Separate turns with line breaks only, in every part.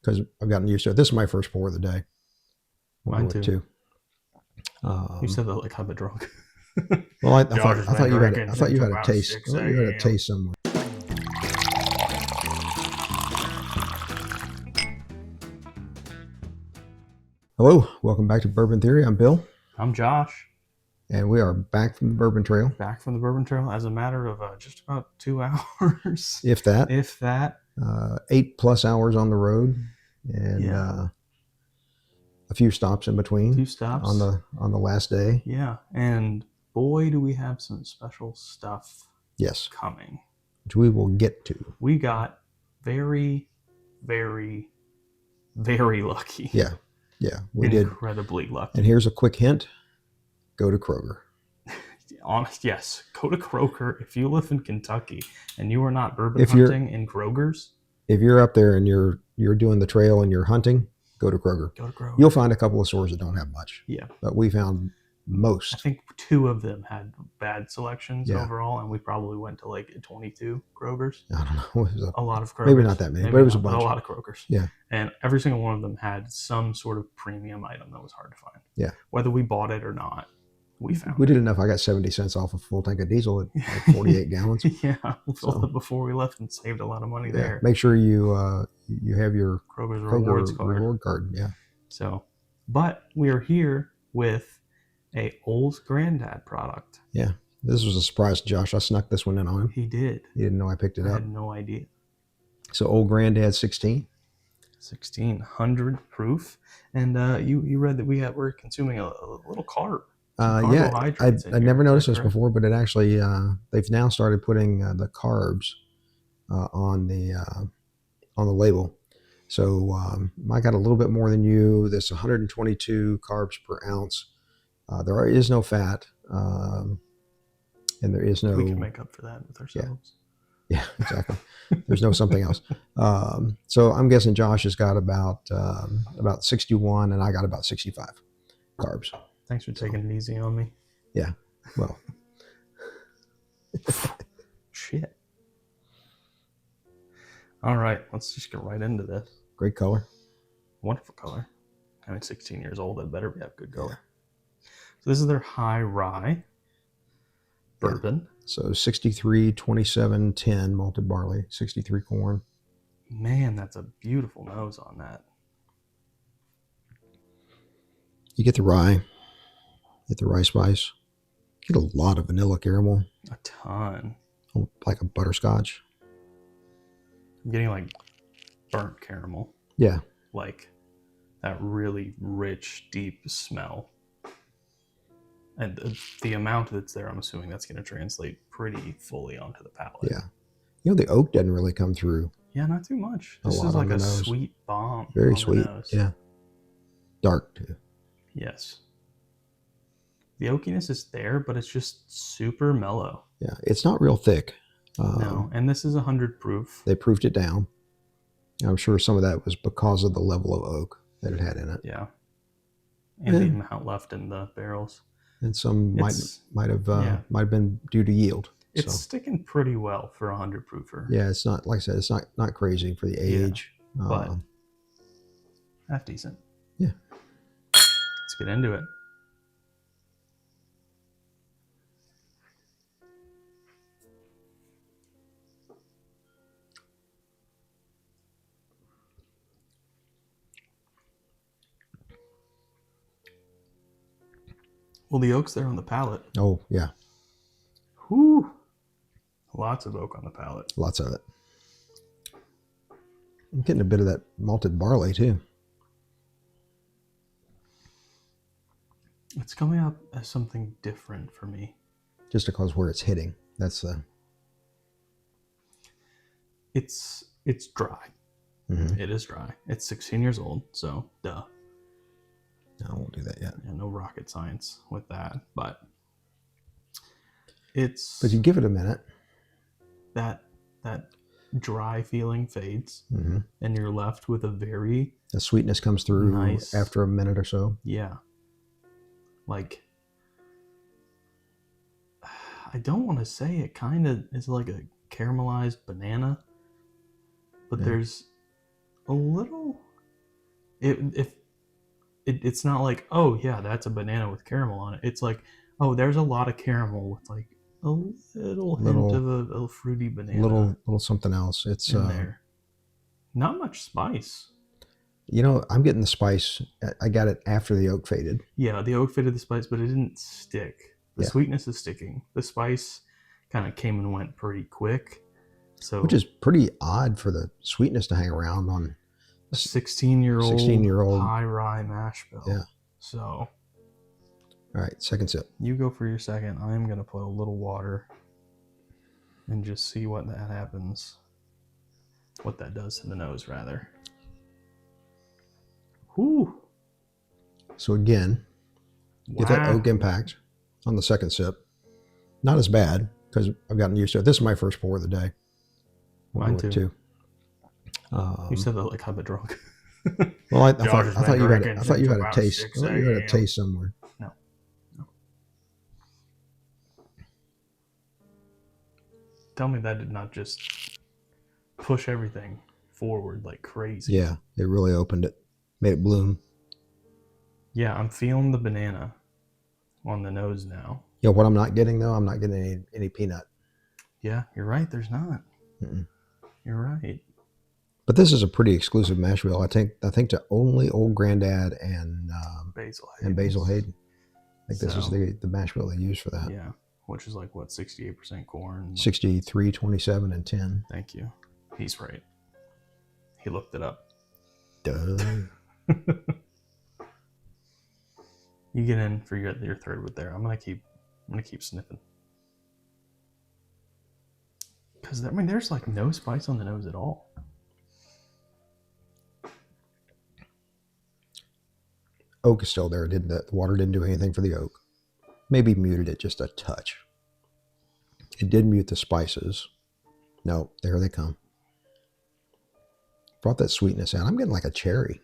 because I've gotten used to it. This is my first pour of the day.
Mine too.
Two.
You said that like I'm a drunk.
Well, I thought you had a taste. I thought you had a
6
taste somewhere. Hello, welcome back to Bourbon Theory. I'm Bill,
I'm Josh.
and we are back from the Bourbon Trail.
Back from the Bourbon Trail as a matter of just about 2 hours.
If that. 8+ hours on the road, and a few stops in between.
2 stops
on the last day.
Yeah, and boy, do we have some special stuff.
Yes,
coming,
which we will get to.
We got very, very, very lucky.
Yeah, we did.
Incredibly lucky.
And here's a quick hint: go to Kroger.
Honest, yes. Go to Kroger if you live in Kentucky and you are not bourbon hunting in Kroger's.
If you're up there and you're doing the trail and you're hunting, go to Kroger.
Go to Kroger.
You'll find a couple of stores that don't have much.
Yeah.
But we found most.
I think 2 of them had bad selections overall, and we probably went to like 22 Kroger's.
I don't know. It was
a lot of Kroger's.
Maybe not that many, but it was a bunch.
A lot of Kroger's.
Yeah.
And every single one of them had some sort of premium item that was hard to find.
Yeah.
Whether we bought it or not, we found
we did enough. I got 70 cents off a full tank of diesel at like 48 gallons.
Yeah. We filled it before we left and saved a lot of money there.
Make sure you have your
Kroger's
Kroger reward card. Yeah.
So, but we are here with a Old Granddad product.
Yeah. This was a surprise to Josh. I snuck this one in on him.
He did.
He didn't know I picked it up.
I had no idea.
So Old Granddad
1600 proof. And you read that we're consuming a little carb.
Yeah, I never noticed this before, but it actually they've now started putting the carbs on the label. So I got a little bit more than you. This 122 carbs per ounce. There is no fat, and there is no.
We can make up for that with ourselves.
Yeah, exactly. There's no something else. So I'm guessing Josh has got about 61, and I got about 65 carbs.
Thanks for taking it easy on me.
Yeah. Well.
Shit. All right. Let's just get right into this.
Great color.
Wonderful color. I mean, 16 years old. It better have good color. Yeah. So this is their high rye bourbon.
Yeah. So 63, 27, 10 malted barley, 63 corn.
Man, that's a beautiful nose on that.
You get the rye. Get the rye spice. Get a lot of vanilla caramel.
A ton.
Like a butterscotch.
I'm getting like burnt caramel.
Yeah.
Like that really rich, deep smell. And the amount that's there, I'm assuming that's going to translate pretty fully onto the palate.
Yeah. You know, the oak doesn't really come through.
Yeah, not too much. This is like a sweet bomb.
Very sweet. Yeah. Dark too.
Yes. The oakiness is there, but it's just super mellow.
Yeah, it's not real thick.
No, and this is 100 proof.
They proofed it down. I'm sure some of that was because of the level of oak that it had in it.
Yeah, and the amount left in the barrels.
And some might have been due to yield.
It's sticking pretty well for 100 proofer.
Yeah, it's not, like I said, it's not crazy for the age.
Yeah, but half decent.
Yeah.
Let's get into it. Well, the oak's there on the palate.
Oh, yeah.
Whew. Lots of oak on the palate.
Lots of it. I'm getting a bit of that malted barley, too.
It's coming up as something different for me.
Just because where it's hitting. That's the...
It's dry.
Mm-hmm.
It is dry. It's 16 years old, so duh.
No, I won't do that yet.
Yeah, no rocket science with that, but
But you give it a minute.
That dry feeling fades,
mm-hmm.
and you're left with a very...
The sweetness comes through after a minute or so.
Yeah. Like, I don't want to say it kind of is like a caramelized banana, but there's a little It's not like, oh yeah, that's a banana with caramel on it. It's like, oh, there's a lot of caramel with like a little hint of a fruity banana
little something else. It's
in there. Not much spice.
I'm getting the spice. I got it after the oak faded.
Yeah, the oak faded the spice, but it didn't stick. The sweetness is sticking. The spice kind of came and went pretty quick. So,
which is pretty odd for the sweetness to hang around on
a 16-year-old high rye mash bill.
Yeah.
So,
all right, second sip.
You go for your second. I'm going to put a little water and just see what that happens. What that does to the nose, rather. Whew.
So again, get that oak impact on the second sip. Not as bad because I've gotten used to it. This is my first pour of the day.
Mine too. You said that like I'm a drunk.
Well, I thought you had a taste. I thought you had a taste somewhere.
No. Tell me that did not just push everything forward like crazy.
Yeah, it really opened it, made it bloom.
Yeah, I'm feeling the banana on the nose now.
Yeah, what I'm not getting though, I'm not getting any peanut.
Yeah, you're right. There's not.
Mm-mm.
You're right.
But this is a pretty exclusive mash bill. I think to only Old Granddad and Basil Hayden. I think this is the mash bill they use for that.
Yeah, which is like what, 68% corn,
63, 27, and 10.
Thank you. He's right. He looked it up.
Duh.
You get in for your third with there. I'm gonna keep sniffing. Because there's like no spice on the nose at all.
Oak is still there. The water didn't do anything for the oak. Maybe muted it just a touch. It did mute the spices. No, there they come. Brought that sweetness out. I'm getting like a cherry.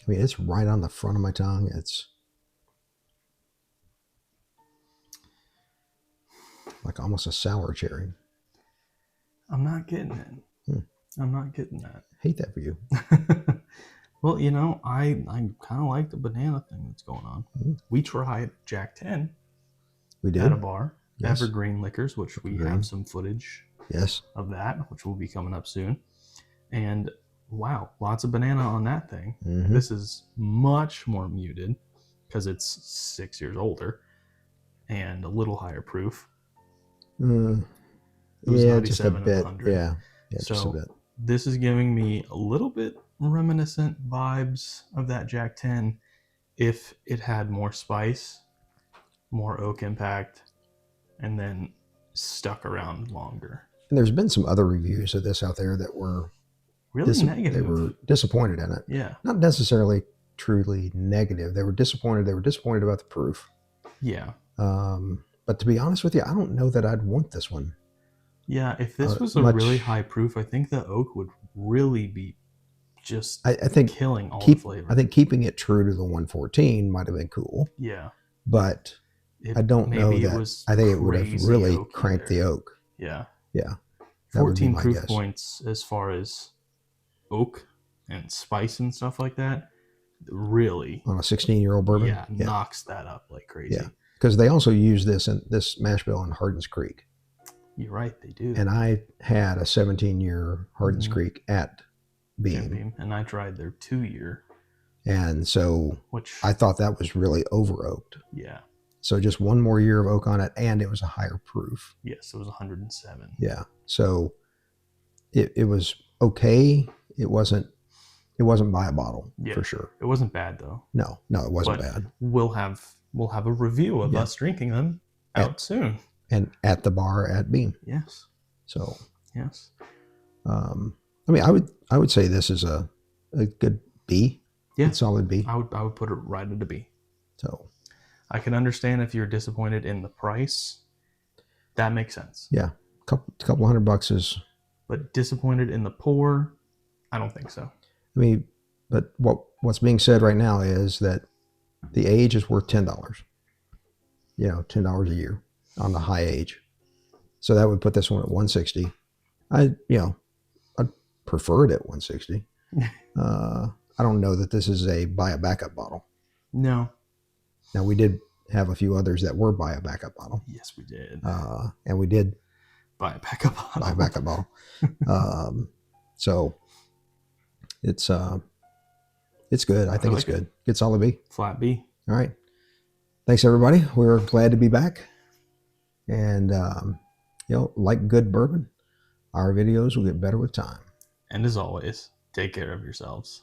I mean, it's right on the front of my tongue. It's like almost a sour cherry.
I'm not getting it. I'm not getting that.
Hate that for you.
Well, I kind of like the banana thing that's going on. We tried Jack 10.
We did.
At a bar.
Yes.
Evergreen Liquors, which we have some footage of that, which will be coming up soon. And wow, lots of banana on that thing. Mm-hmm. This is much more muted because it's 6 years older and a little higher proof.
Yeah, just a bit. Yeah, just a bit.
This is giving me a little bit reminiscent vibes of that Jack 10 if it had more spice, more oak impact, and then stuck around longer.
And there's been some other reviews of this out there that were
really negative.
They were disappointed in it.
Yeah.
Not necessarily truly negative. They were disappointed. They were disappointed about the proof.
Yeah.
But to be honest with you, I don't know that I'd want this one.
Yeah, if this was a really high proof, I think the oak would really be just
I think
killing all the flavor.
I think keeping it true to the 114 might have been cool.
Yeah.
But I don't know that. I think it would have really cranked the oak.
Yeah.
Yeah.
14 proof points as far as oak and spice and stuff like that. Really.
On a 16-year-old bourbon?
Yeah, knocks that up like crazy.
Yeah. Because they also use this mash bill in Hardin's Creek.
You're right, they do.
And I had a 17-year Hardin's Creek at Beam.
And I tried their 2-year.
And so I thought that was really over-oaked.
Yeah.
So just one more year of oak on it, and it was a higher proof.
Yes, it was 107.
Yeah. So it was okay. It wasn't by a bottle, for sure.
It wasn't bad though.
No, it wasn't bad.
We'll have a review of us drinking them out soon.
And at the bar at Beam.
Yes.
So
yes.
I mean, I would say this is a good B.
Yeah.
A solid B.
I would put it right at a B.
So
I can understand if you're disappointed in the price. That makes sense.
Yeah. Couple $100 is.
But disappointed in the pour, I don't think so.
I mean, but what's being said right now is that the age is worth $10. $10 a year on the high age. So that would put this one at 160. I prefer it at 160. I don't know that this is a buy a backup bottle.
No.
Now, we did have a few others that were buy a backup bottle.
Yes, we did.
And we did
buy a backup bottle.
Buy a backup bottle. So it's good. I think it's good. Good solid B.
Flat B.
All right. Thanks, everybody. We're glad to be back. And, like good bourbon, our videos will get better with time.
And as always, take care of yourselves.